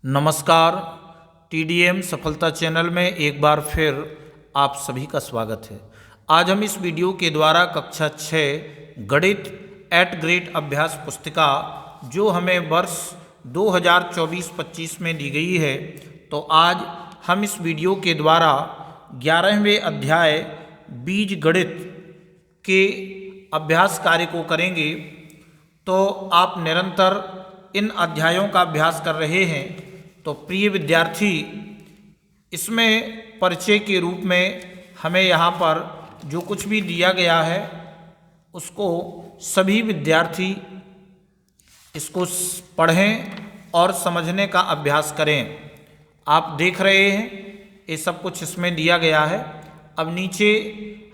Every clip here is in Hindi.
नमस्कार। TDM सफलता चैनल में एक बार फिर आप सभी का स्वागत है। आज हम इस वीडियो के द्वारा कक्षा 6 गणित एट ग्रेड अभ्यास पुस्तिका जो हमें वर्ष 2024-25 में दी गई है, तो आज हम इस वीडियो के द्वारा 11वें अध्याय बीज गणित के अभ्यास कार्य को करेंगे। तो आप निरंतर इन अध्यायों का अभ्यास कर रहे हैं, तो प्रिय विद्यार्थी, इसमें परिचय के रूप में हमें यहाँ पर जो कुछ भी दिया गया है उसको सभी विद्यार्थी इसको पढ़ें और समझने का अभ्यास करें। आप देख रहे हैं ये सब कुछ इसमें दिया गया है। अब नीचे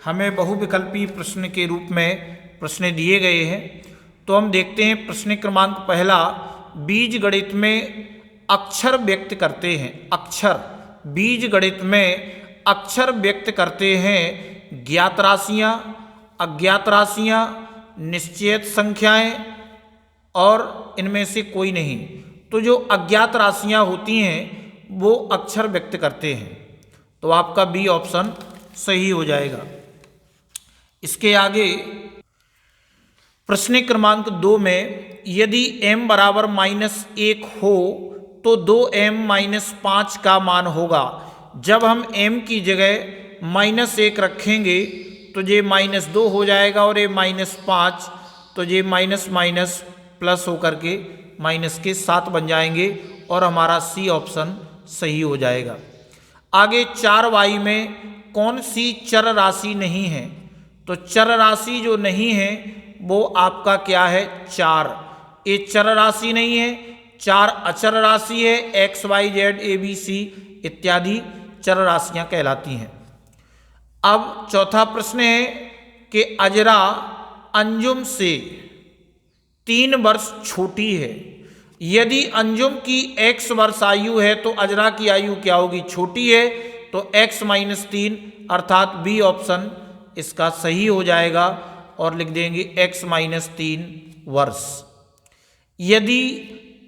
हमें बहुविकल्पी प्रश्न के रूप में प्रश्न दिए गए हैं, तो हम देखते हैं। प्रश्न क्रमांक पहला, बीज गणित में अक्षर व्यक्त करते हैं। अक्षर, बीज गणित में अक्षर व्यक्त करते हैं ज्ञात राशियां, अज्ञात राशियां, निश्चयित संख्याएं और इनमें से कोई नहीं। तो जो अज्ञात राशियां होती हैं वो अक्षर व्यक्त करते हैं, तो आपका बी ऑप्शन सही हो जाएगा। इसके आगे प्रश्न क्रमांक 2 में, यदि m बराबर -1 हो तो 2m-5 का मान होगा। जब हम m की जगह -1 रखेंगे तो ये -2 हो जाएगा और ये -5, तो ये माइनस माइनस प्लस होकर के माइनस के 7 बन जाएंगे और हमारा सी ऑप्शन सही हो जाएगा। आगे 4y में कौन सी चर राशि नहीं है? तो चर राशि जो नहीं है वो आपका क्या है? 4। ये चर राशि नहीं है, 4 अचर राशि है। x, y, z, a, b, c इत्यादि चर राशियां कहलाती हैं। अब चौथा प्रश्न है कि अजरा अंजुम से 3 वर्ष छोटी है। यदि अंजुम की x वर्ष आयु है तो अजरा की आयु क्या होगी? छोटी है, तो x -3 अर्थात बी ऑप्शन इसका सही हो जाएगा और लिख देंगे x -3 वर्ष। यदि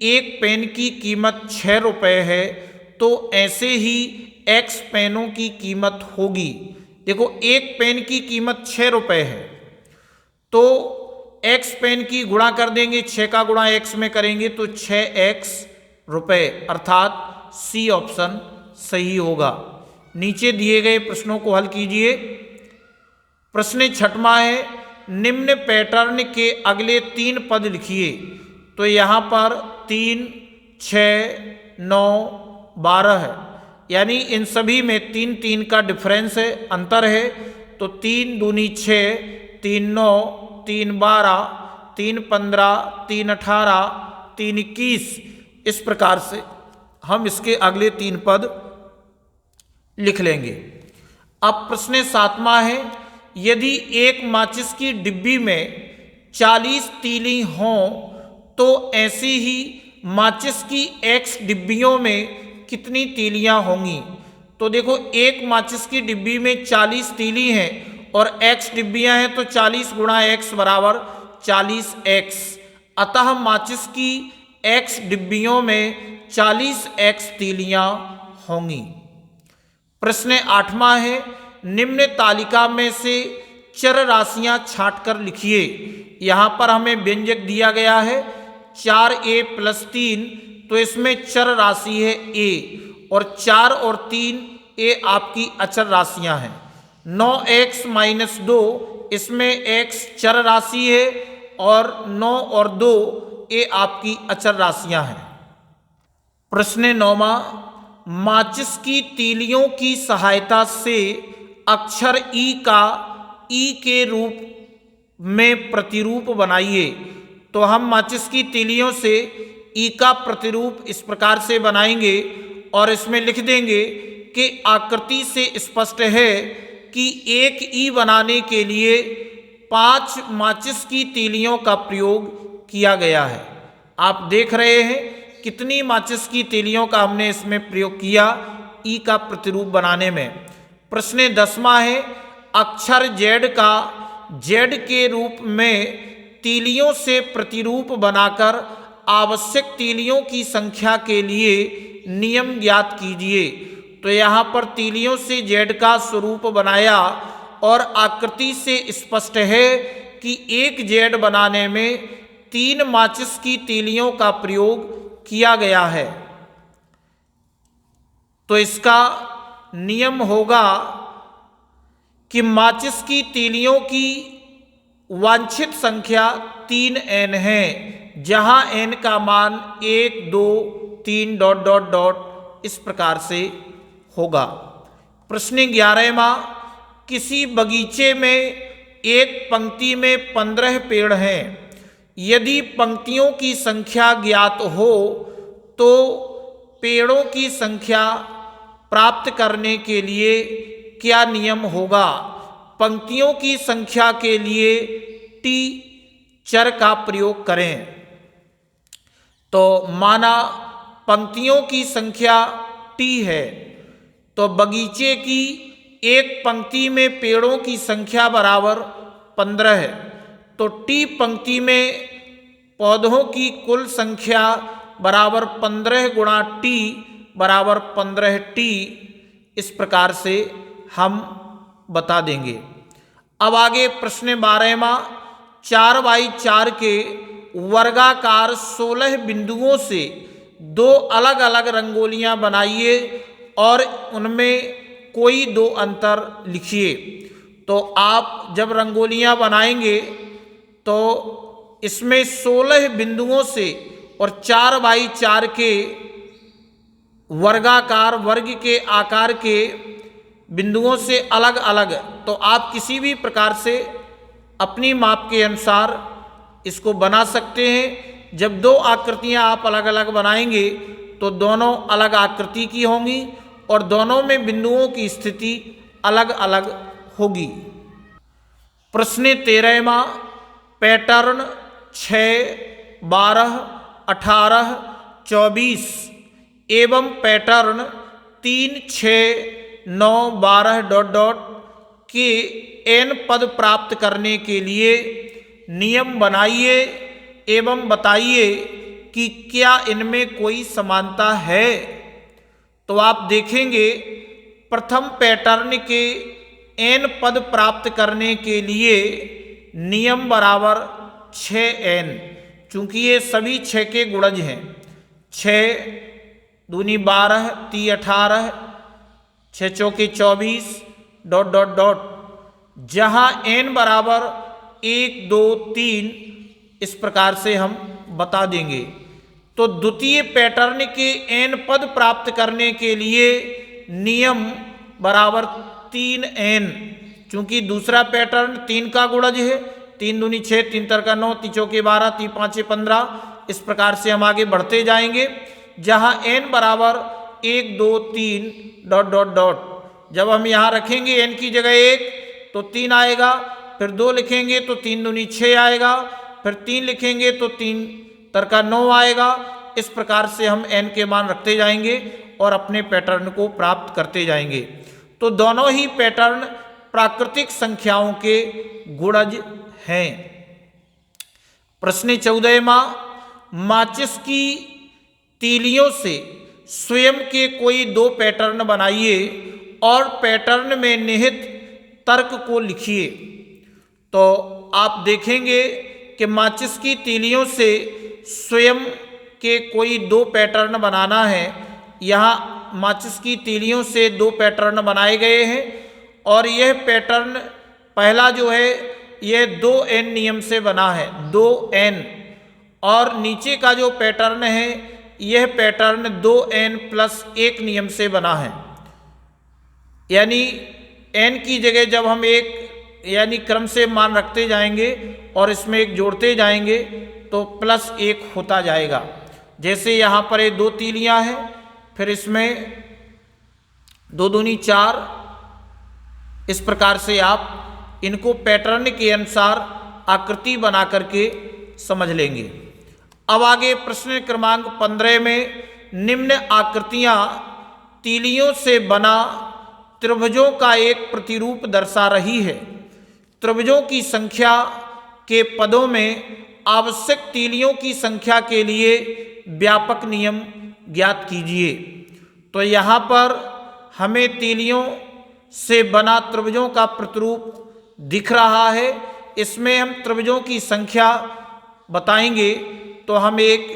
एक पेन की कीमत 6 रुपये है तो ऐसे ही x पेनों की कीमत होगी। देखो, एक पेन की कीमत 6 रुपये है तो x पेन की गुणा कर देंगे, 6 का गुणा x में करेंगे तो 6x रुपये, अर्थात सी ऑप्शन सही होगा। नीचे दिए गए प्रश्नों को हल कीजिए। प्रश्न 6वां है, निम्न पैटर्न के अगले 3 पद लिखिए। तो यहाँ पर 3, 6, 9, 12 है, यानी इन सभी में 3 का डिफरेंस है, अंतर है। तो 3 दूनी 6, 3 9, 3 12, 3 15, 3 18, 3 21। इस प्रकार से हम इसके अगले 3 पद लिख लेंगे। अब प्रश्न 7वां है, यदि एक माचिस की डिब्बी में 40 तीली हों तो ऐसी ही माचिस की x डिब्बियों में कितनी तीलियां होंगी? तो देखो, एक माचिस की डिब्बी में 40 तीली हैं और x डिब्बियां हैं, तो 40 गुणा x बराबर 40x। अतः माचिस की x डिब्बियों में 40x तीलियां होंगी। प्रश्न 8वां है, निम्न तालिका में से चर राशियां छांटकर लिखिए। यहाँ पर हमें व्यंजक दिया गया है 4a + 3, तो इसमें चर राशि है a और 4 और 3 ये आपकी अचर राशियां हैं। 9x - 2 इसमें x चर राशि है और 9 और 2 ये आपकी अचर राशियां हैं। प्रश्न 9वां, माचिस की तीलियों की सहायता से अक्षर ई का ई के रूप में प्रतिरूप बनाइए। तो हम माचिस की तीलियों से ई का प्रतिरूप इस प्रकार से बनाएंगे और इसमें लिख देंगे कि आकृति से स्पष्ट है कि एक ई बनाने के लिए 5 माचिस की तीलियों का प्रयोग किया गया है। आप देख रहे हैं कितनी माचिस की तीलियों का हमने इसमें प्रयोग किया ई का प्रतिरूप बनाने में। प्रश्न 10वां है, अक्षर Z का Z के रूप में तीलियों से प्रतिरूप बनाकर आवश्यक तीलियों की संख्या के लिए नियम ज्ञात कीजिए। तो यहाँ पर तीलियों से जेड का स्वरूप बनाया और आकृति से स्पष्ट है कि एक जेड बनाने में 3 माचिस की तीलियों का प्रयोग किया गया है। तो इसका नियम होगा कि माचिस की तीलियों की वांछित संख्या 3n है, जहां n का मान 1 2 3 ... इस प्रकार से होगा। प्रश्न 11वां, किसी बगीचे में एक पंक्ति में 15 पेड़ हैं। यदि पंक्तियों की संख्या ज्ञात हो तो पेड़ों की संख्या प्राप्त करने के लिए क्या नियम होगा? पंक्तियों की संख्या के लिए t चर का प्रयोग करें। तो माना पंक्तियों की संख्या t है, तो बगीचे की एक पंक्ति में पेड़ों की संख्या बराबर 15 है। तो t पंक्ति में पौधों की कुल संख्या बराबर 15 गुणा t बराबर 15t। इस प्रकार से हम बता देंगे। अब आगे प्रश्न 12वां, 4x4 के वर्गाकार 16 बिंदुओं से 2 अलग अलग रंगोलियां बनाइए और उनमें कोई 2 अंतर लिखिए। तो आप जब रंगोलियां बनाएंगे तो इसमें 16 बिंदुओं से और 4x4 के वर्गाकार वर्ग के आकार के बिंदुओं से अलग अलग, तो आप किसी भी प्रकार से अपनी माप के अनुसार इसको बना सकते हैं। जब 2 आकृतियां आप अलग अलग बनाएंगे तो दोनों अलग आकृति की होंगी और दोनों में बिंदुओं की स्थिति अलग अलग होगी। प्रश्न 13वां, पैटर्न 6 12 18 24 एवं पैटर्न 3 6 9 12 ... के n पद प्राप्त करने के लिए नियम बनाइए एवं बताइए कि क्या इनमें कोई समानता है। तो आप देखेंगे प्रथम पैटर्न के n पद प्राप्त करने के लिए नियम बराबर 6n, चूंकि ये सभी 6 के गुणज हैं। 6 दूनी 12 3 18 6 चौके 24 ... जहां n बराबर 1 2 3 इस प्रकार से हम बता देंगे। तो द्वितीय पैटर्न के n पद प्राप्त करने के लिए नियम बराबर 3n, चूंकि दूसरा पैटर्न 3 का गुणज है। 3 दूनी 6 3 तरका 9 3 चौके 12 3 5 15 इस प्रकार से हम आगे बढ़ते जाएंगे, जहां n बराबर 1 2 3 ... जब हम यहाँ रखेंगे n की जगह 1 तो 3 आएगा, फिर 2 लिखेंगे तो 3 दूनी 6 आएगा, फिर 3 लिखेंगे तो 3 तरका 9 आएगा। इस प्रकार से हम n के मान रखते जाएंगे और अपने पैटर्न को प्राप्त करते जाएंगे। तो दोनों ही पैटर्न प्राकृतिक संख्याओं के गुणज हैं। प्रश्न 14वां, माचिस की तीलियों से स्वयं के कोई 2 पैटर्न बनाइए और पैटर्न में निहित तर्क को लिखिए। तो आप देखेंगे कि माचिस की तीलियों से स्वयं के कोई 2 पैटर्न बनाना है। यहाँ माचिस की तीलियों से 2 पैटर्न बनाए गए हैं और यह पैटर्न पहला जो है यह 2n नियम से बना है, 2n, और नीचे का जो पैटर्न है यह पैटर्न 2n + 1 नियम से बना है। यानी n की जगह जब हम एक यानी क्रम से मान रखते जाएंगे और इसमें एक जोड़ते जाएंगे तो +1 होता जाएगा। जैसे यहाँ पर ये 2 तीलियाँ हैं, फिर इसमें 2 दूनी 4, इस प्रकार से आप इनको पैटर्न के अनुसार आकृति बना करके समझ लेंगे। अब आगे प्रश्न क्रमांक 15 में निम्न आकृतियां तीलियों से बना त्रिभुजों का एक प्रतिरूप दर्शा रही है। त्रिभुजों की संख्या के पदों में आवश्यक तीलियों की संख्या के लिए व्यापक नियम ज्ञात कीजिए। तो यहाँ पर हमें तीलियों से बना त्रिभुजों का प्रतिरूप दिख रहा है। इसमें हम त्रिभुजों की संख्या बताएंगे तो हम एक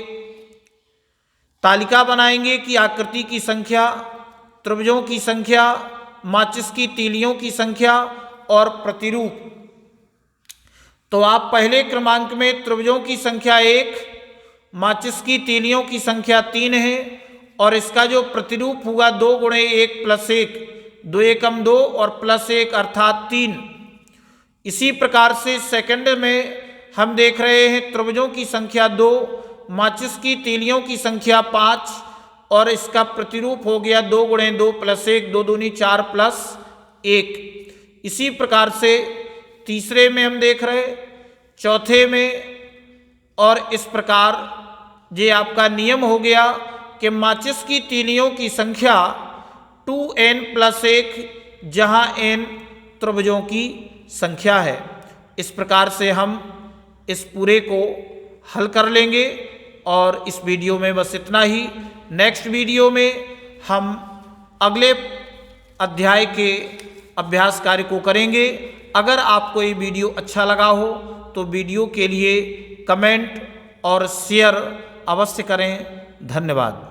तालिका बनाएंगे कि आकृति की संख्या, त्रिभुजों की संख्या, माचिस की तीलियों की संख्या और प्रतिरूप। तो आप पहले क्रमांक में त्रिभुजों की संख्या 1, माचिस की तीलियों की संख्या 3 है और इसका जो प्रतिरूप होगा 2 गुणे 1 प्लस 1, 2 एकम 2 और प्लस 1 अर्थात 3। इसी प्रकार से सेकंड में हम देख रहे हैं त्रिभुजों की संख्या 2, माचिस की तीलियों की संख्या 5 और इसका प्रतिरूप हो गया 2 गुणे 2 प्लस 1, 2 दूनी 4 प्लस 1। इसी प्रकार से तीसरे में हम देख रहे, चौथे में, और इस प्रकार ये आपका नियम हो गया कि माचिस की तीलियों की संख्या 2n प्लस 1 जहाँ n त्रिभुजों की संख्या है। इस प्रकार से हम इस पूरे को हल कर लेंगे और इस वीडियो में बस इतना ही। नेक्स्ट वीडियो में हम अगले अध्याय के अभ्यास कार्य को करेंगे। अगर आपको ये वीडियो अच्छा लगा हो तो वीडियो के लिए कमेंट और शेयर अवश्य करें। धन्यवाद।